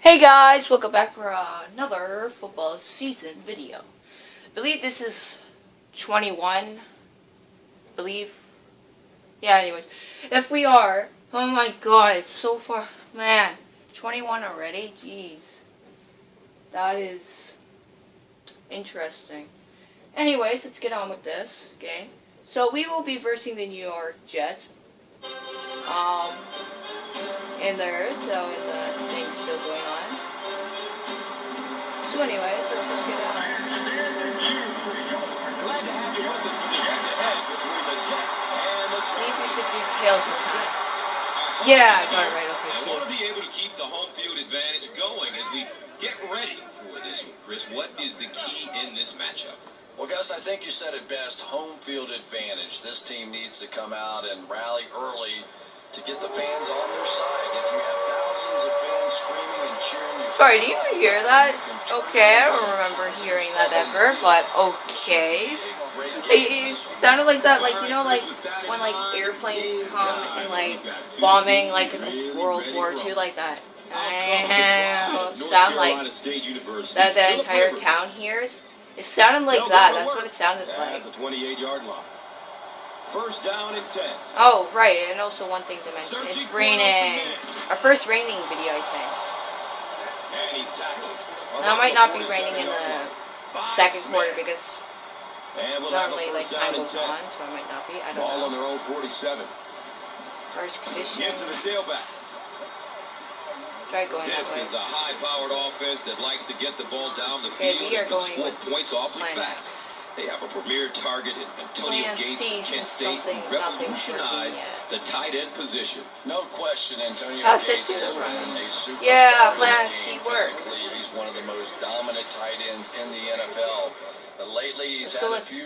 Hey guys, welcome back for another football season video. I believe this is 21. I believe. Yeah, anyways. If we are, oh my god, it's so far. Man, 21 already? Jeez. That is interesting. Anyways, let's get on with this game. So we will be versing the New York Jets. In the thing's still going on. So anyways, let's just get on. Glad to have you with us for this head between the Jets and the I think we should do tails this time. Yeah, I got it right, okay, I cool. want to be able to keep the home field advantage going as we get ready for this one. Chris, what is the key in this matchup? Well, Gus, I think you said it best, home field advantage. This team needs to come out and rally early to get the fans on their side. If you have thousands of fans screaming and cheering you... Sorry, do you hear that? Okay, I don't remember hearing that ever, but okay. It sounded like that, like, you know, like, when, like, airplanes come and, like, bombing, like, in World War II, like that. Sound like that the entire town hears. It sounded like that, that's what it sounded like. At the 28-yard line. First down and 10. Oh, right, and also one thing to mention, it's raining. Our first raining video, I think. And he's tackled. Now, it might not be raining in the second quarter because normally, like, time goes on, so it might not be. I don't Ball on know. their own 47. First condition. Get to the tailback. Try going that This way. is a high-powered offense that likes to get the ball down the Okay, field we are and can going score with points awfully Plan fast. They have a premier target in Antonio Plan Gates C from Kent State something, who nothing's revolutionized working the tight end position. No question, Antonio That's it Gates too. has been a superstar. Yeah, in Plan the C game. work. Physically, he's one of the most dominant tight ends in the NFL. Lately, he's had a few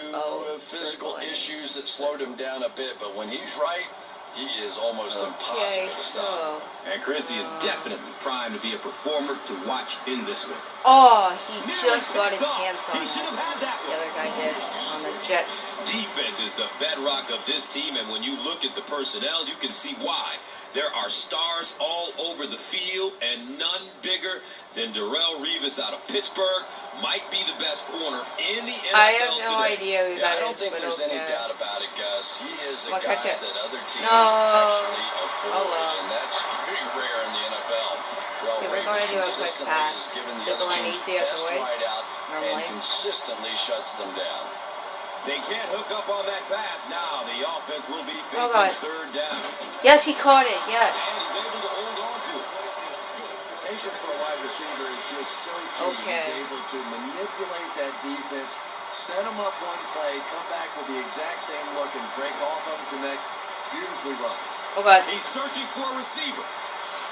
physical issues that slowed him down a bit, but when he's right, he is almost impossible to stop. And Chrissy is definitely primed to be a performer to watch in this one. Oh, he just got his hands on He should it. have had that The one. other guy did on the Jets. Defense is the bedrock of this team, and when you look at the personnel, you can see why. There are stars all over the field, and none bigger than Darrelle Revis out of Pittsburgh. Might be the best corner in the NFL I have no today. idea who that I don't is, think but there's any okay. doubt about it, Gus. He is a Wanna guy catch it? that other teams No. actually avoid, Oh, well. and that's pretty rare in the NFL. Well, Okay, we're going to do a quick consistently pass. is given the Set the other line team's easy as best always, right out normally. and consistently shuts them down. They can't hook up on that pass. Now the offense will be Oh, facing God. third down. Yes, he caught it, yes. And he's able to hold on to it. Patience for a wide receiver is just so key. Okay. He's able to manipulate that defense, set them up one play, come back with the exact same look, and break off of the next. Beautifully run. Oh, God. He's searching for a receiver.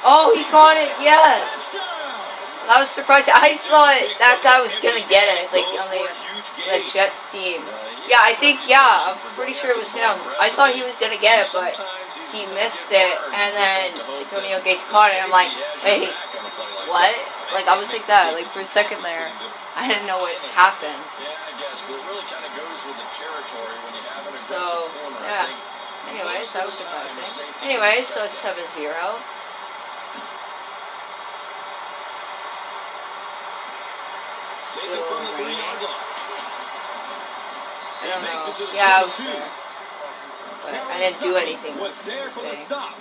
Oh, he caught it, yes. Touchdown! I was surprised. I thought that guy was going to get it, like, on the Jets team. Yeah, I think, yeah, I'm pretty sure it was him. I thought he was going to get it, but he missed it, and then Antonio Gates caught it, and I'm like, wait, what? Like, I was like that, like, for a second there, I didn't know what happened. Yeah, I guess, but it really kind of goes with the territory when you have an aggressive So, corner. yeah. I think Anyways, most that of was the time, the surprising. safety Anyways, is so it's 7-0. Take it from the 3-yard line. I don't He makes it to know. the Yeah, I was 22. there. But I didn't do anything. Was there for the thing. stop.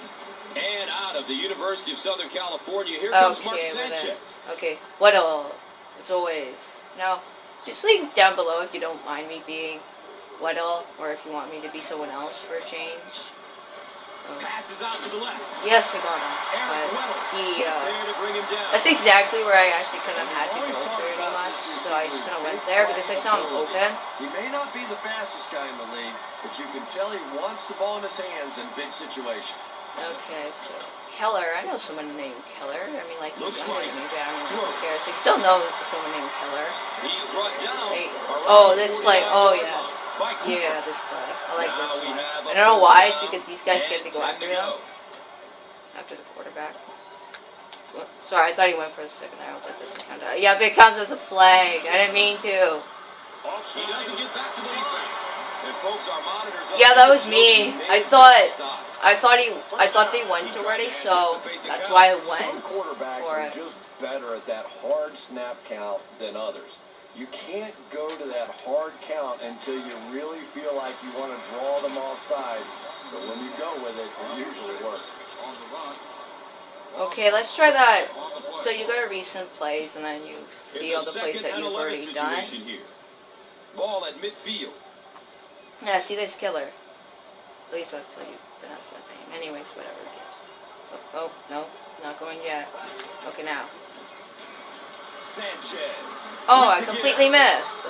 And out of the University of Southern California, here comes Mark Okay, we're there. Sanchez. Okay, what all? As always. Now, just leave down below if you don't mind me being Weddle, or if you want me to be someone else for a change. Passes out to the left. Yes, I got him. Eric But Weddle he, was there to bring him down. that's exactly where I actually couldn't have had to go pretty much. So I just kind of went there because I saw him open. He may not be the fastest guy in the league, but you can tell he wants the ball in his hands in big situations. Okay, so Keller, I know someone named Keller. I mean, like, he's Looks younger like than me, but I don't know who cares. I still know someone named Keller. He's brought down. Hey. around Oh, the this play. 49 Oh, yard yes. line by Cooper. Yeah, this play. I like Now this we one. have a I don't know first why. It's down because these guys get to go and after 10 to them. go. After the quarterback. Sorry, I thought he went for a second there. I was like, this is kind of... Yeah, but it counts as a flag. I didn't mean to. He doesn't get back to the line. And folks, our monitors up Yeah, that was show me. he made I it thought offside. I thought they went already, so that's why I went Some quarterbacks for are it. just better at that hard snap count than others. You can't go to that hard count until you really feel like you want to draw them off sides. But when you go with it, it usually works. Okay, let's try that. So you go to recent plays, and then you see all the plays that you've already done. Here. Ball at midfield. Yeah, see this killer. At least that's how you pronounce that name. Anyways, whatever it is. Oh, no, not going yet. Okay, now. Sanchez. Oh, I completely missed.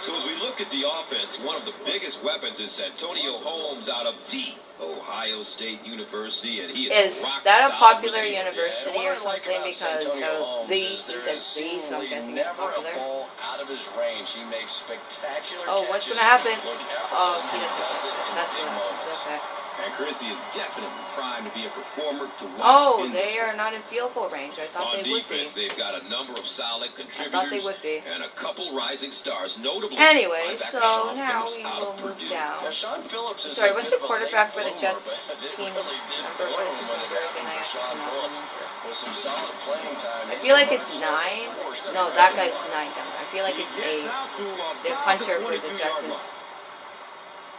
So as we look at the offense, one of the biggest weapons is Antonio Holmes out of the Ohio State University, and he is that a popular receiver. university or something? Because Holmes the is there is so I'm seemingly guessing it's never popular. a ball out of his range. He makes spectacular Oh, what's catches. gonna happen? Look Oh, effortless, he and he does doesn't. it in That's big what moments. okay. And Chrissy is definitely primed to be a performer to watch. Oh, in this they are not in field goal range. I thought On they would defense, be. they've got a number of solid they contributors would be. and a couple rising stars, notably. Anyway, linebacker so Sean now Phillips we out will of move Purdue. down. Now, Sean Phillips is Sorry, a what's bit the of a quarterback late for the bloomer, Jets but it team? really did Number, what blow is him his when it number happened again? for Sean I Phillips. With some solid playing time, I feel like it's 9. No, that guy's 9 down there. I feel like it's 8. The punter for the Jets is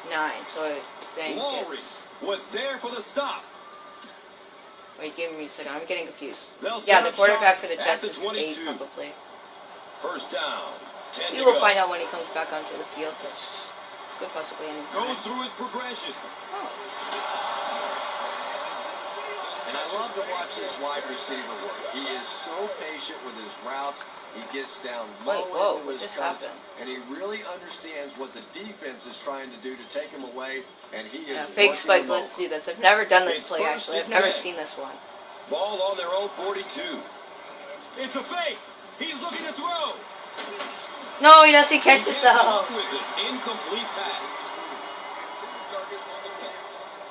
9, so I think Lowry it's... was there for the stop. Wait, give me a second. I'm getting confused. They'll Yeah, set the up quarterback shop for the at Jets the is 22. 8, probably. First down. 10 We to will go. find out when he comes back onto the field, which could possibly any time. Goes through his progression. Oh. And I love to watch this wide receiver work. He is so patient with his routes. He gets down low Whoa, into his what just cuts, happened? and he really understands what the defense is trying to do to take him away, and he is Fake working spike, him over. let's do this. I've never done this It's play, first actually. I've and never 10. seen this one. Ball on their own 42. It's a fake. He's looking to throw. No, he doesn't catch He it, can't come though. up with an incomplete pass.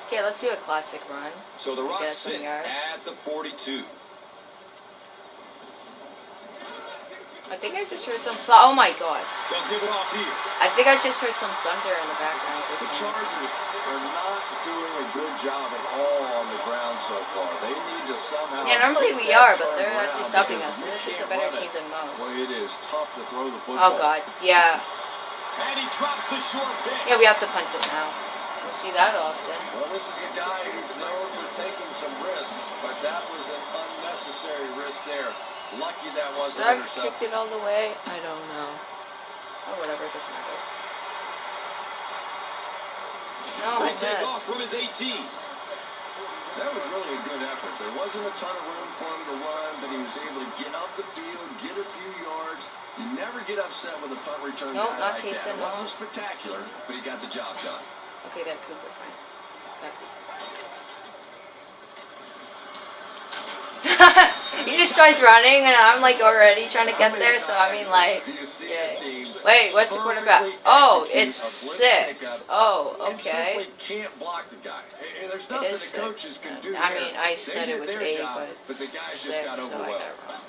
Okay, let's do a classic run. So the Rock Get some sits yards. at the 42. I think I just heard some... Oh, my God. They'll give it off here. I think I just heard some thunder in the background. For The some reason. Chargers are not doing a good job at all on the ground so far. They need to somehow... Yeah, normally we get are, that but they're turned actually around stopping because us. you This is a can't better run team it. than most. Well, it is tough to throw the football. Oh, God. Yeah. And he drops the short pick. Yeah, we have to punt it now. We'll see that often. Well, this is a guy who's known for taking some risks, but that was an unnecessary risk there. Lucky that wasn't Should I have intercepted. kicked it all the way? I don't know. Or whatever, it doesn't matter. No, I Will take off missed. from his 18. That was really a good effort. There wasn't a ton of room for him to run, but he was able to get up the field, get a few yards. You never get upset with a punt return Nope, guy not like Kaysen, that. It no. wasn't spectacular, but he got the job done. Okay, that Cooper, fine. That Cooper. He just starts running, and I'm like already trying to get there. So I mean, like, Do you see yeah. a team Wait, what's the quarterback? perfectly Oh, execute it's a blitz 6. pickup Oh, and okay. simply can't block the guy? And there's It nothing is the coaches 6. can do I there. mean, I They said did it was their 8, job, but the guys 6, just got so I overwhelmed. gotta run.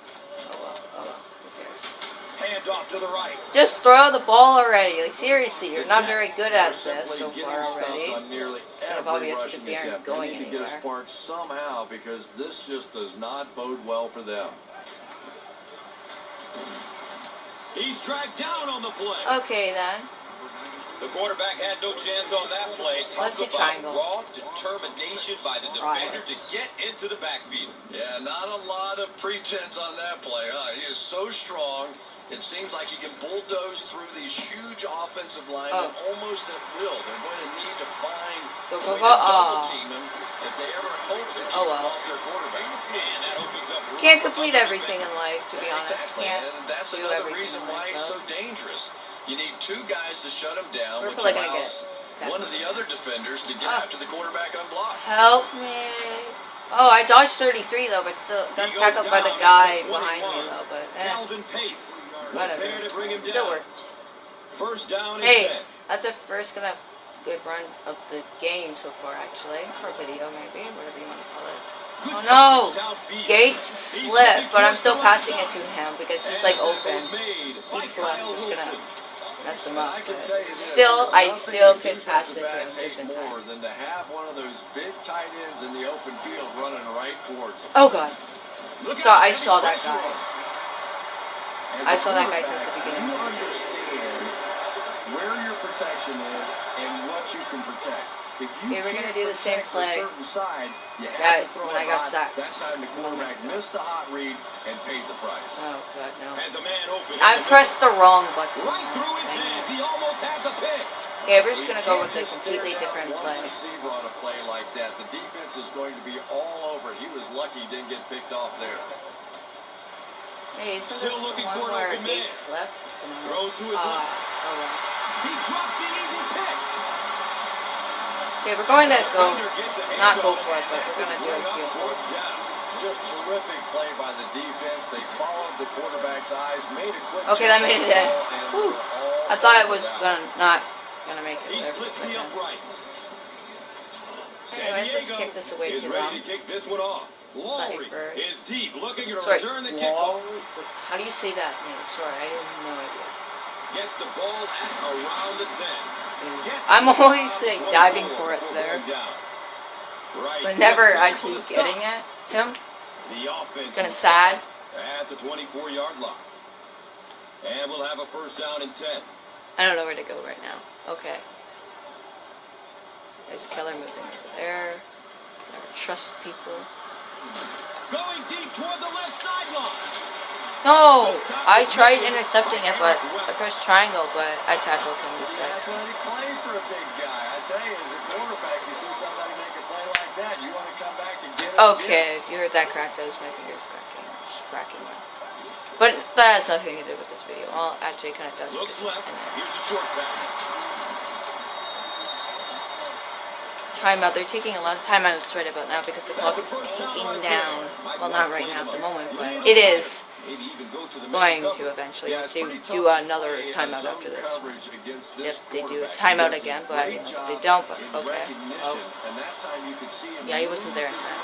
Oh well, who cares? Hand off to the right. Just throw the ball already. Like, seriously, you're The not Jets very good are at this simply so getting far stumped already. on nearly Kind of every obvious rushing because they aren't attempt. going They need to get a anywhere. spark somehow because this just does not bode well for them. He's dragged down on the play. Okay, then. The quarterback had no chance on that play. Let's Talk do about triangle. raw determination by the defender Right. to get into the backfield. Yeah, not a lot of pretense on that play, huh? He is so strong. It seems like he can bulldoze through these huge offensive linemen almost at will. They're going to need to find a way to double team him if they ever hope to keep him off their quarterback. And that opens up room Can't for complete other everything in life, to be honest. Exactly, Can't and that's do another everything reason in why life, he's so though. dangerous. You need 2 guys to shut him down, We're which probably gonna allows get one of the other defenders to get after the quarterback unblocked. Help me. Oh, I dodged 33 though, but still got He tackled goes by the down guy at the behind me 21. though. But Calvin Pace was whatever. there to bring him Still down. worked. First down and Hey, 10. that's a first kind of good run of the game so far, actually, or video maybe, whatever you want to call it. Good Oh no! coverage downfield. Gates He's slipped, but I'm heading still towards passing the it to him because he's And like the tackle open. was made He by slipped. Kyle Just gonna Wilson. mess him up. I can tell you this, I still can pass it to him just in time. More than to have one of those big tight ends in the open field running right towards him. Oh God! So I saw that guy. I saw that guy since the beginning. You understand where your protection is and what you can protect. If you we're gonna do the same play. Certain side, you have to throw when I got sacked. That time the quarterback missed the hot read and paid the price. Oh God, no! As a man open, I pressed the wrong button. Right through his hands, he almost had the pick. Okay, we're just gonna go with a completely different play. Receiver on a play like that, the defense is going to be all over it. He was lucky he didn't get picked off there. Hey, still looking for an open man. Left. Throws to his left. Oh well. He drops the easy pick. Okay, we're going to go, not go for it, but we're going to do a field goal. Just terrific play by the defense. They followed the quarterback's eyes, made a quick. Okay, that made it in. I thought it was not gonna make it. He splits the uprights. Anyways, let's kick this away is too ready long. to kick this one off. Lowry is deep, looking to return the kickoff. kickoff. How do you say that name? Sorry, I have no idea. Gets the ball at around the 10. I'm always diving for it there, but never actually getting at him. It's kind of sad. At the 24-yard line. And we'll have a first down and 10. I don't know where to go right now. Okay. There's Keller moving over there. Never trust people. Going deep toward the left sideline. No! I tried intercepting it, but I pressed triangle, but I tackled him instead. That's what he played for a big guy. I tell you, as a quarterback, you see somebody make a play like that, you want to come back and get it. Okay, if you heard that crack, that was my fingers cracking. But that has nothing to do with this video. Well, actually, it kind of does. Looks left. Here's a short pass. Timeout. They're taking a lot of timeouts right about now because the clock is ticking down. Well, not right now at the moment, but it is going to eventually. Once they do another timeout after this. Yep, they do a timeout again, but I don't know if they don't. But okay. Oh. Yeah, he wasn't there in time.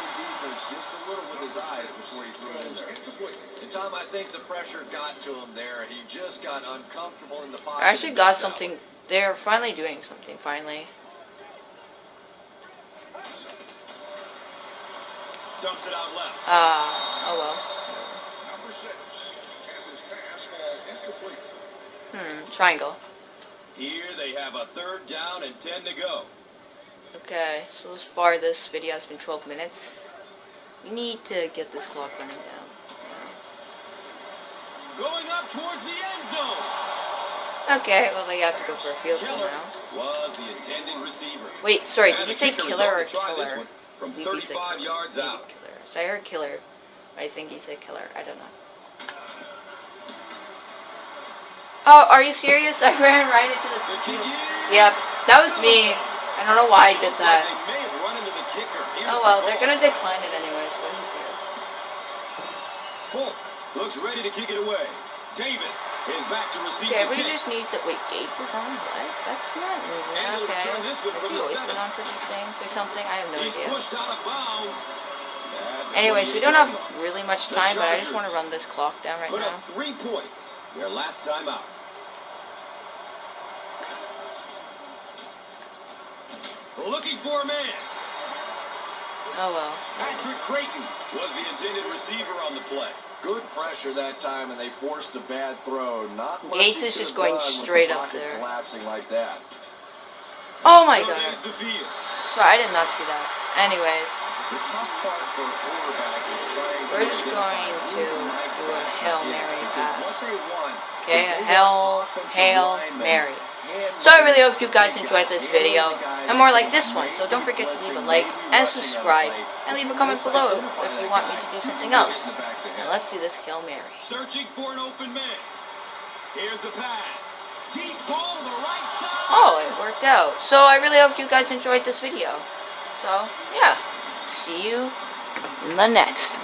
Just a little with his eyes before he threw it in there. And Tom, I think the pressure got to him there. He just got uncomfortable in the pocket. I actually got something. They're finally doing something. Finally. Dumps it out left. Oh well. Triangle. Here they have a third down and 10 to go. Okay, so as far this video has been 12 minutes. We need to get this clock running down. Going up towards the end zone. Okay, well they have to go for a field goal now. Was the intended receiver. Wait, sorry, did he say killer or killer? From 35 yards out. Killer. So I heard killer. I think he said killer. I don't know. Oh, are you serious? I ran right into the field. Yep, that was me. I don't know why I did that. Oh well, they're gonna decline it anyway, so who cares? Folk looks ready to kick it away. Davis is back to receive the kick. We just need to wait. Gates is on. What? That's not moving. Okay. Has he always been on for these things or something? I have no idea. Pushed out of bounds. Anyways, we don't have really much time, but I just want to run this clock down right now. Put up 3 points. Their last time out. Looking for a man. Oh well. Patrick Creighton was the intended receiver on the play. Good pressure that time, and they forced a bad throw. Not much Gates is just going straight up there. Collapsing like that. Oh my God. The field. Sorry, I did not see that. Anyways. The tough part for a quarterback is trying we're just going to do a Hail Mary pass. Okay, a Hail Mary. So I really hope you guys enjoyed this video, and more like this one, so don't forget to leave a like and subscribe, and leave a comment below if you want me to do something else. Now let's do this Hail Mary. Searching for an open man. Here's the pass. Deep ball to the right side. Oh, it worked out. So I really hope you guys enjoyed this video. So, yeah. See you in the next one.